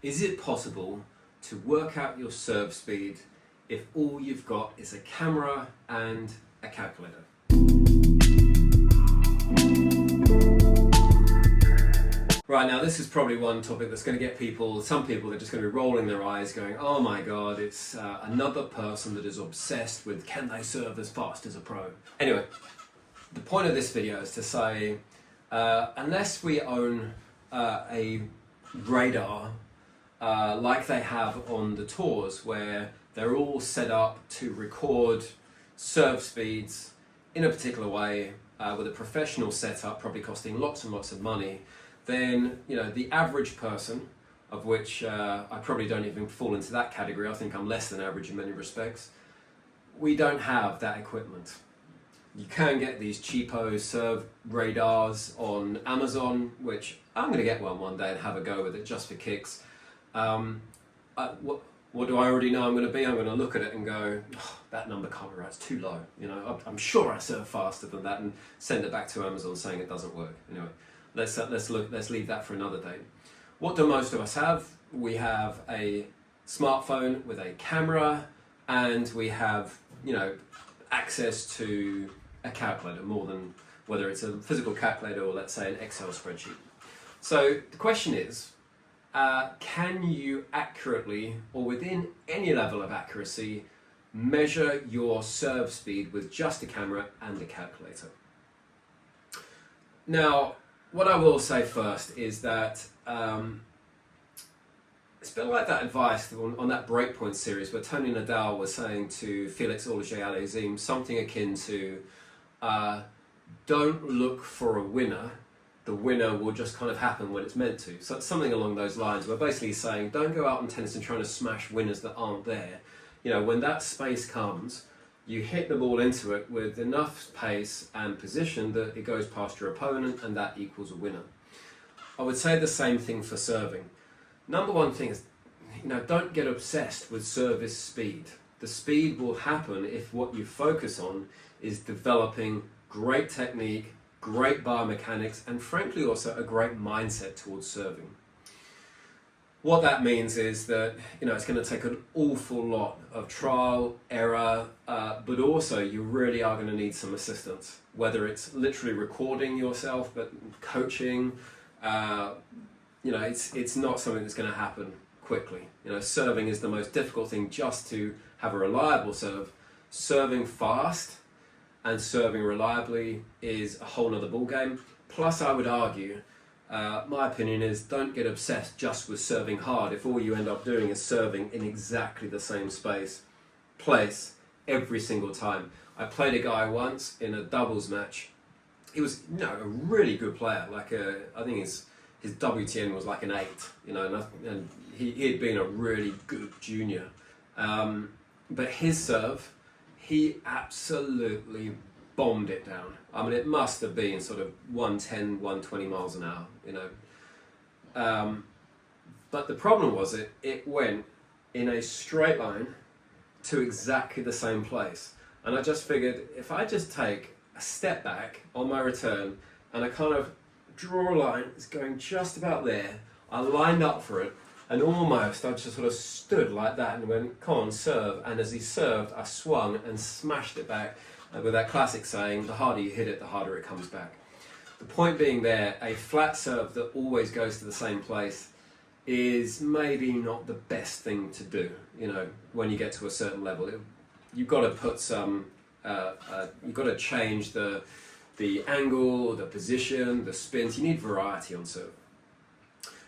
Is it possible to work out your serve speed if all you've got is a camera and a calculator? Right, now this is probably one topic that's going to get some people are just going to be rolling their eyes going, oh my god, it's another person that is obsessed with can they serve as fast as a pro. Anyway, the point of this video is to say, unless we own a radar like they have on the tours, where they're all set up to record serve speeds in a particular way with a professional setup, probably costing lots and lots of money, then the average person, of which I probably don't even fall into that category, I think I'm less than average in many respects, we don't have that equipment. You can get these cheapo serve radars on Amazon, which I'm going to get one day and have a go with it just for kicks. What do I already know I'm going to be? I'm going to look at it and go, oh, that number can't be right, it's too low. I'm sure I serve faster than that, and send it back to Amazon saying it doesn't work. Anyway, let's leave that for another day. What do most of us have? We have a smartphone with a camera, and we have access to a calculator, more than whether it's a physical calculator or, let's say, an Excel spreadsheet. So the question is, can you accurately, or within any level of accuracy, measure your serve speed with just a camera and a calculator? Now, what I will say first is that it's a bit like that advice on that Breakpoint series where Tony Nadal was saying to Felix Auger-Aliassime something akin to, don't look for a winner, the winner will just kind of happen when it's meant to. So it's something along those lines. We're basically saying, don't go out on tennis and trying to smash winners that aren't there. When that space comes, you hit the ball into it with enough pace and position that it goes past your opponent, and that equals a winner. I would say the same thing for serving. Number one thing is, don't get obsessed with service speed. The speed will happen if what you focus on is developing great technique, great biomechanics, and frankly also a great mindset towards serving. What that means is that it's going to take an awful lot of trial, error, but also you really are going to need some assistance, whether it's literally recording yourself, but coaching. It's not something that's going to happen quickly. Serving is the most difficult thing, just to have a reliable serve. Serving fast and serving reliably is a whole other ballgame. Plus, I would argue, my opinion is, don't get obsessed just with serving hard if all you end up doing is serving in exactly the same place every single time. I played a guy once in a doubles match. He was a really good player. I think his WTN was like an 8, and he had been a really good junior. But his serve, he absolutely bombed it down. I mean, it must have been sort of 110, 120 miles an hour, But the problem was it went in a straight line to exactly the same place. And I just figured, if I just take a step back on my return and I kind of draw a line, it's going just about there, I lined up for it, and almost I just sort of stood like that and went, come on, serve. And as he served, I swung and smashed it back with that classic saying, the harder you hit it, the harder it comes back. The point being there, a flat serve that always goes to the same place is maybe not the best thing to do, when you get to a certain level. You've got to put you've got to change the angle, the position, the spins. You need variety on serve.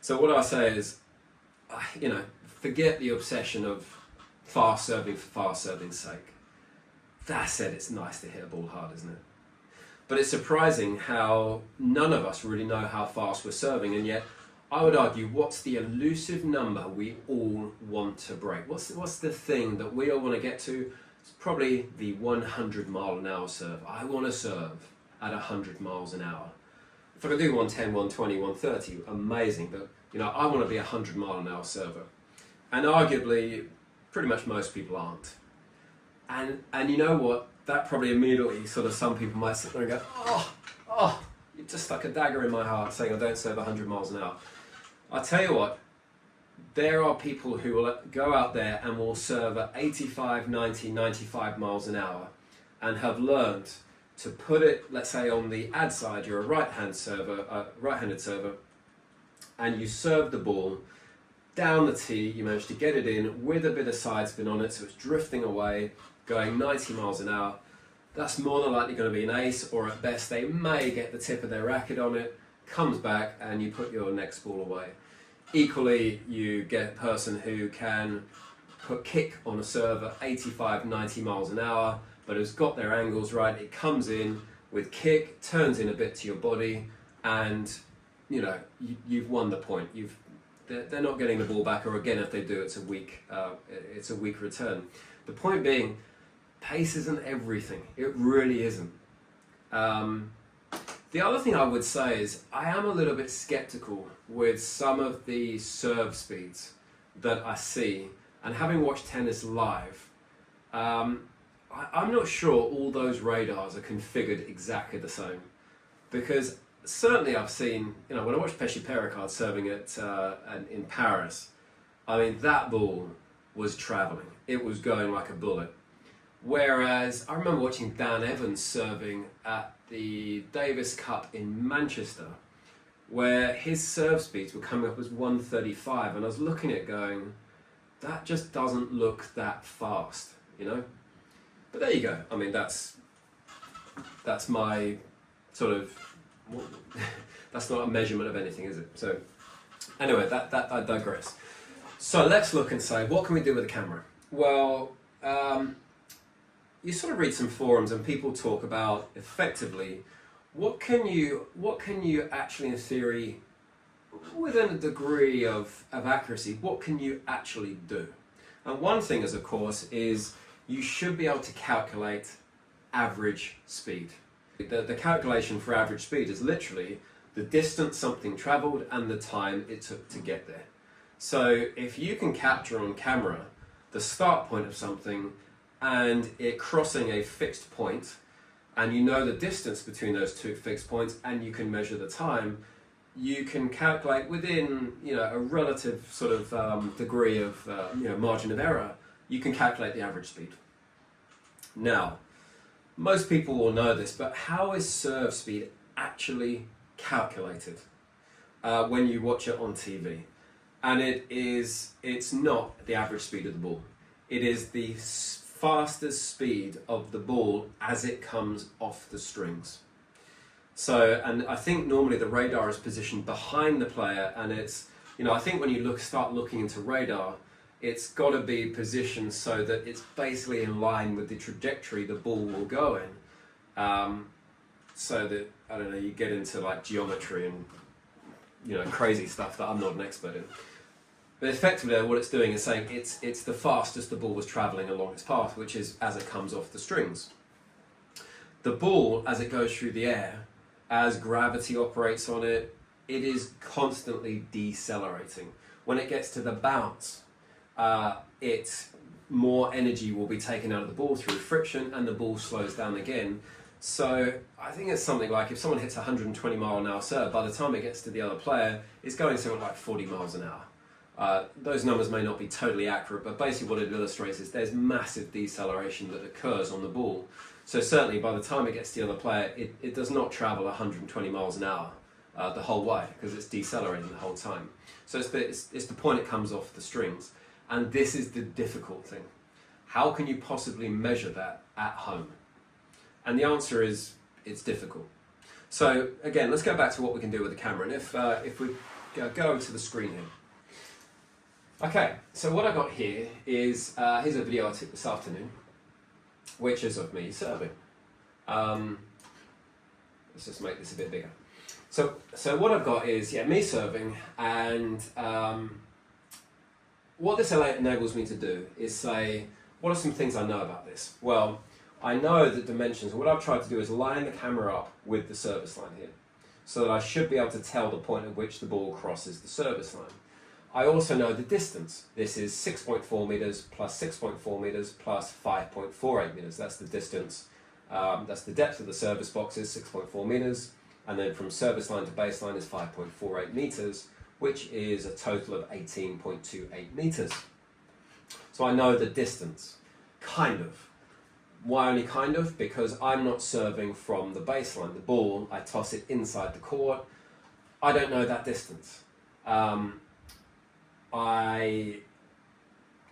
So what I say is, forget the obsession of fast serving for fast serving's sake. That said, it's nice to hit a ball hard, isn't it? But it's surprising how none of us really know how fast we're serving, and yet I would argue, what's the elusive number we all want to break? What's the thing that we all want to get to? It's probably the 100 mile an hour serve. I want to serve at 100 miles an hour. If I could do 110, 120, 130, amazing, but I want to be a 100 mile an hour server. And arguably, pretty much most people aren't. And you know what? That probably immediately some people might sit there and go, oh, you just stuck a dagger in my heart saying I don't serve 100 miles an hour. I tell you what, there are people who will go out there and will serve at 85, 90, 95 miles an hour and have learned to put it, let's say on the ad side, you're a right-handed server, and you serve the ball down the tee, you manage to get it in with a bit of side spin on it, so it's drifting away, going 90 miles an hour. That's more than likely going to be an ace, or at best they may get the tip of their racket on it, comes back, and you put your next ball away. Equally, you get a person who can put kick on a serve at 85, 90 miles an hour, but has got their angles right. It comes in with kick, turns in a bit to your body, and you've won the point. They're not getting the ball back, or again, if they do, it's a weak return. The point being, pace isn't everything. It really isn't. The other thing I would say is I am a little bit skeptical with some of the serve speeds that I see, and having watched tennis live, I'm not sure all those radars are configured exactly the same, because certainly I've seen, when I watched Pesci Pericard serving it in Paris, I mean, that ball was travelling. It was going like a bullet. Whereas I remember watching Dan Evans serving at the Davis Cup in Manchester, where his serve speeds were coming up as 135, and I was looking at it going, that just doesn't look that fast, But there you go. I mean, that's my sort of, that's not a measurement of anything, is it? So anyway, that I digress. So let's look and say, what can we do with the camera? Well, you sort of read some forums and people talk about effectively what can you actually, in theory, within a degree of accuracy, what can you actually do? And one thing is, of course, is you should be able to calculate average speed. The calculation for average speed is literally the distance something travelled and the time it took to get there. So if you can capture on camera the start point of something and it crossing a fixed point, and you know the distance between those two fixed points, and you can measure the time, you can calculate within a relative sort of degree of margin of error, you can calculate the average speed. Now, most people will know this, but how is serve speed actually calculated when you watch it on TV? And it's not the average speed of the ball. It is the fastest speed of the ball as it comes off the strings. So, and I think normally the radar is positioned behind the player, and it's, I think when you start looking into radar, it's got to be positioned so that it's basically in line with the trajectory the ball will go in. So that, I don't know, you get into like geometry and crazy stuff that I'm not an expert in. But effectively what it's doing is saying it's the fastest the ball was travelling along its path, which is as it comes off the strings. The ball, as it goes through the air, as gravity operates on it, it is constantly decelerating. When it gets to the bounce, more energy will be taken out of the ball through friction, and the ball slows down again. So I think it's something like if someone hits a 120 mile an hour serve, by the time it gets to the other player, it's going something like 40 miles an hour. Those numbers may not be totally accurate, but basically what it illustrates is there's massive deceleration that occurs on the ball. So certainly by the time it gets to the other player, it does not travel 120 miles an hour the whole way, because it's decelerating the whole time. So it's the point it comes off the strings. And this is the difficult thing. How can you possibly measure that at home? And the answer is, it's difficult. So again, let's go back to what we can do with the camera. And if we go over to the screen here. Okay, so what I got here is, here's a video I took this afternoon, which is of me serving. Let's just make this a bit bigger. So what I've got is, me serving, and what this enables me to do is say, what are some things I know about this? Well, I know the dimensions. What I've tried to do is line the camera up with the service line here, so that I should be able to tell the point at which the ball crosses the service line. I also know the distance. This is 6.4 meters plus 6.4 meters plus 5.48 meters. That's the distance. That's the depth of the service box is 6.4 meters. And then from service line to baseline is 5.48 meters, which is a total of 18.28 meters. So I know the distance, kind of. Why only kind of? Because I'm not serving from the baseline. The ball, I toss it inside the court. I don't know that distance. I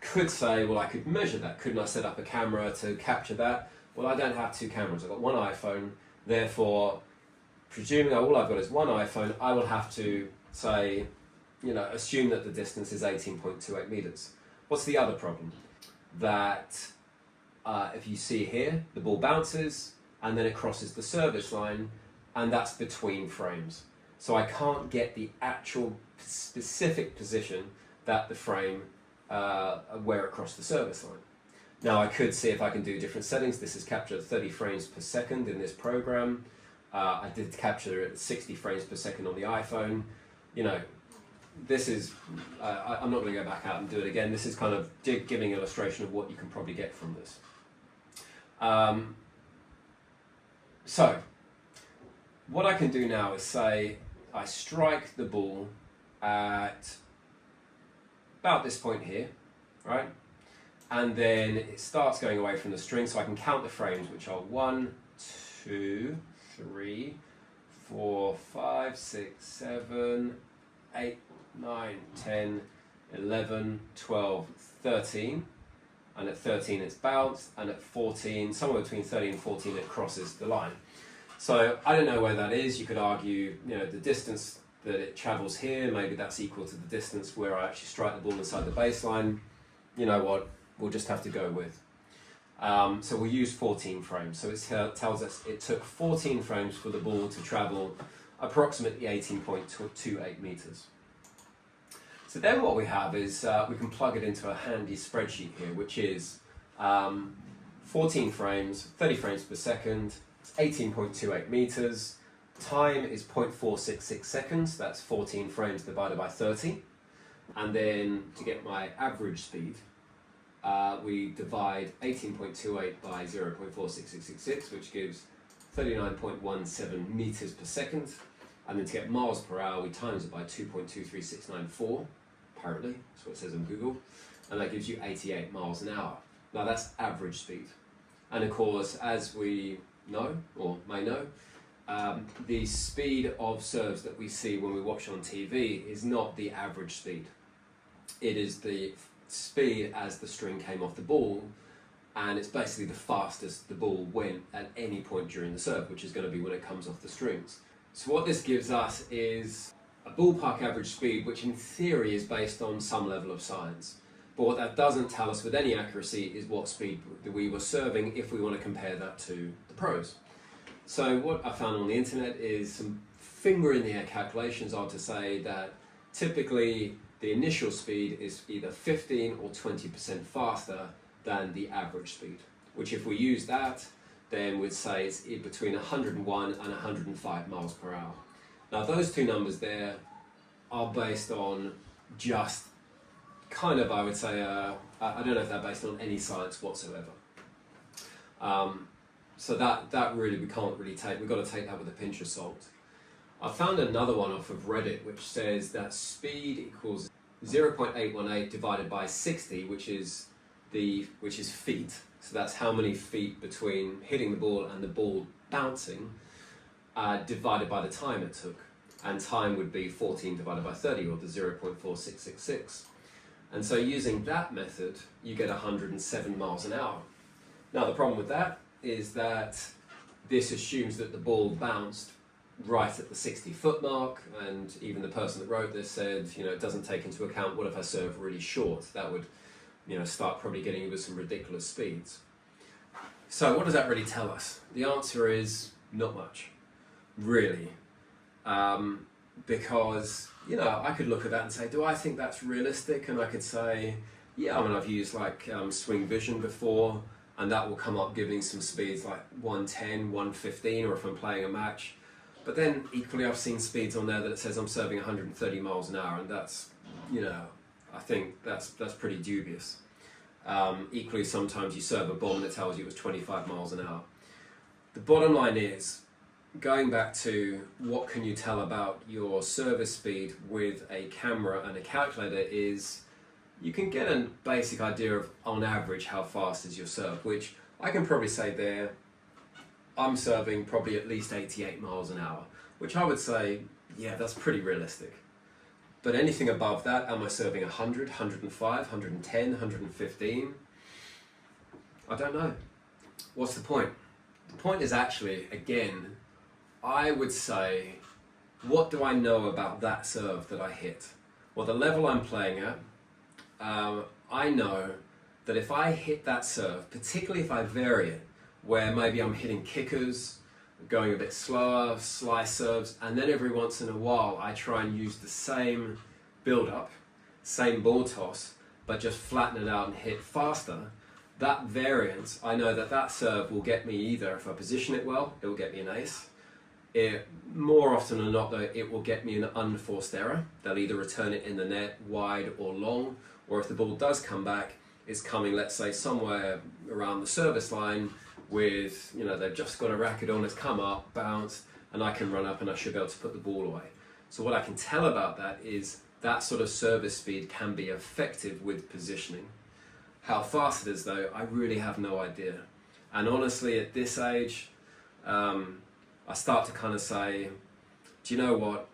could say, well, I could measure that. Couldn't I set up a camera to capture that? Well, I don't have two cameras. I've got one iPhone. Therefore, presuming all I've got is one iPhone, I will have to say, assume that the distance is 18.28 meters. What's the other problem? That if you see here, the ball bounces and then it crosses the service line, and that's between frames. So I can't get the actual specific position that the frame where it crossed the service line. Now I could see if I can do different settings. This is captured at 30 frames per second in this program. I did capture it at 60 frames per second on the iPhone. This is, I'm not going to go back out and do it again. This is kind of giving an illustration of what you can probably get from this. So, what I can do now is say I strike the ball at about this point here, right? And then it starts going away from the string, so I can count the frames, which are 1, 2, 3, 4, 5, 6, 7, 8, 9, 10, 11, 12, 13. And at 13 it's bounced, and at 14, somewhere between 13 and 14, it crosses the line. So I don't know where that is. You could argue, the distance that it travels here, maybe that's equal to the distance where I actually strike the ball inside the baseline. You know what? We'll just have to go with. So we'll use 14 frames. So it tells us it took 14 frames for the ball to travel approximately 18.28 meters. So then what we have is we can plug it into a handy spreadsheet here, which is 14 frames, 30 frames per second, 18.28 meters. Time is 0.466 seconds, that's 14 frames divided by 30. And then to get my average speed, we divide 18.28 by 0.46666, which gives 39.17 meters per second. And then to get miles per hour, we times it by 2.23694, apparently, that's what it says on Google. And that gives you 88 miles an hour. Now that's average speed. And of course, as we know, or may know, the speed of serves that we see when we watch on TV is not the average speed. It is the speed as the string came off the ball, and it's basically the fastest the ball went at any point during the serve, which is going to be when it comes off the strings. So what this gives us is a ballpark average speed, which in theory is based on some level of science. But what that doesn't tell us with any accuracy is what speed we were serving if we want to compare that to the pros. So what I found on the internet is some finger in the air calculations are to say that typically the initial speed is either 15 or 20% faster than the average speed, which if we use that, then we'd say it's between 101 and 105 miles per hour. Now those two numbers there are based on just kind of, I would say, I don't know if they're based on any science whatsoever. So that really we can't really take, we've got to take that with a pinch of salt. I found another one off of Reddit which says that speed equals 0.818 divided by 60, which is feet. So that's how many feet between hitting the ball and the ball bouncing, divided by the time it took. And time would be 14 divided by 30, or the 0.4666. And so using that method, you get 107 miles an hour. Now the problem with that is that this assumes that the ball bounced right at the 60-foot mark, and even the person that wrote this said, it doesn't take into account what if I serve really short. That would, start probably getting you with some ridiculous speeds. So what does that really tell us? The answer is not much, really. Because, I could look at that and say, do I think that's realistic? And I could say, yeah, I've used Swing Vision before, and that will come up giving some speeds like 110, 115, or if I'm playing a match. But then equally I've seen speeds on there that it says I'm serving 130 miles an hour, and that's, I think that's pretty dubious. Equally, sometimes you serve a bomb that tells you it was 25 miles an hour. The bottom line is, going back to what can you tell about your service speed with a camera and a calculator is you can get a basic idea of, on average, how fast is your serve, which I can probably say there, I'm serving probably at least 88 miles an hour, which I would say, yeah, that's pretty realistic. But anything above that, am I serving 100, 105, 110, 115? I don't know. What's the point? The point is actually, again, I would say, what do I know about that serve that I hit? Well, the level I'm playing at, I know that if I hit that serve, particularly if I vary it, where maybe I'm hitting kickers, going a bit slower, slice serves, and then every once in a while I try and use the same build-up, same ball toss, but just flatten it out and hit faster, that variance, I know that that serve will get me either, if I position it well, it will get me an ace. More often than not though, it will get me an unforced error. They'll either return it in the net, wide or long, or if the ball does come back, it's coming, let's say, somewhere around the service line with, they've just got a racket on, it's come up, bounced, and I can run up and I should be able to put the ball away. So what I can tell about that is that sort of service speed can be effective with positioning. How fast it is though, I really have no idea. And honestly, at this age, I start to kind of say, do you know what?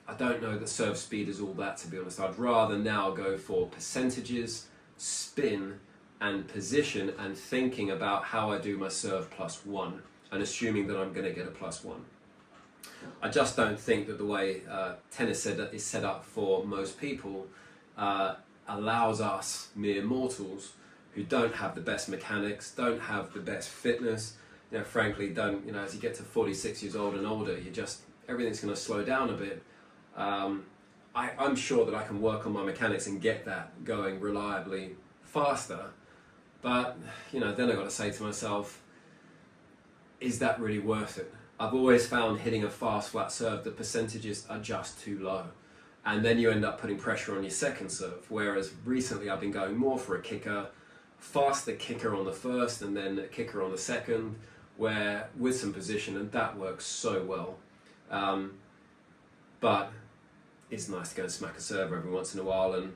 I don't know that serve speed is all that, to be honest. I'd rather now go for percentages, spin, and position, and thinking about how I do my serve +1, and assuming that I'm going to get a +1. I just don't think that the way tennis is set up for most people allows us mere mortals who don't have the best mechanics, don't have the best fitness, frankly don't, as you get to 46 years old and older, everything's going to slow down a bit. I'm sure that I can work on my mechanics and get that going reliably faster, but then I've got to say to myself, is that really worth it? I've always found hitting a fast flat serve, the percentages are just too low, and then you end up putting pressure on your second serve, whereas recently I've been going more for a kicker, faster kicker on the first and then a kicker on the second, where with some position, and that works so well. But it's nice to go and smack a server every once in a while, and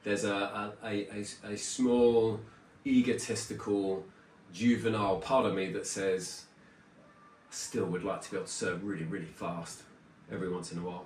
there's a small egotistical juvenile part of me that says I still would like to be able to serve really, really fast every once in a while.